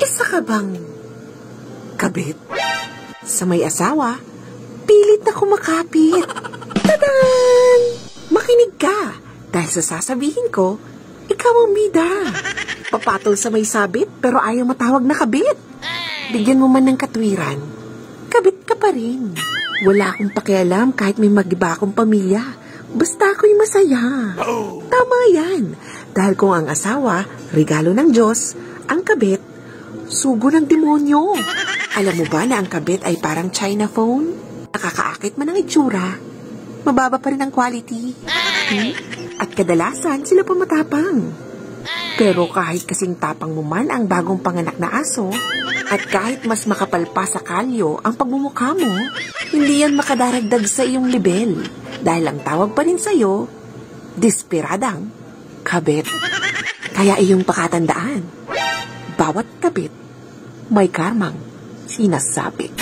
Isa ka bang kabit? Sa may asawa, pilit na kumakapit. Tadan! Makinig ka, dahil sa sasabihin ko, ikaw ang bida. Papatol sa may sabit, pero ayaw matawag na kabit. Bigyan mo man ng katwiran, kabit ka pa rin. Wala akong pakialam kahit may mag-iba akong pamilya. Basta ako'y masaya. Tama yan. Dahil kung ang asawa, regalo ng Diyos, ang kabit, sugo ng demonyo. Alam mo ba na ang kabit ay parang China phone? Nakakaakit man ang itsura, mababa pa rin ang quality. At kadalasan, sila pa matapang. Pero kahit kasing tapang mo man ang bagong panganak na aso, at kahit mas makapal pa sa kalyo ang pagmumukha mo, hindi yan makadaragdag sa iyong level. Dahil ang tawag pa rin sa'yo, desperadang kabit. Kaya iyong pakatandaan, bawat kabit may karmang sinasabi.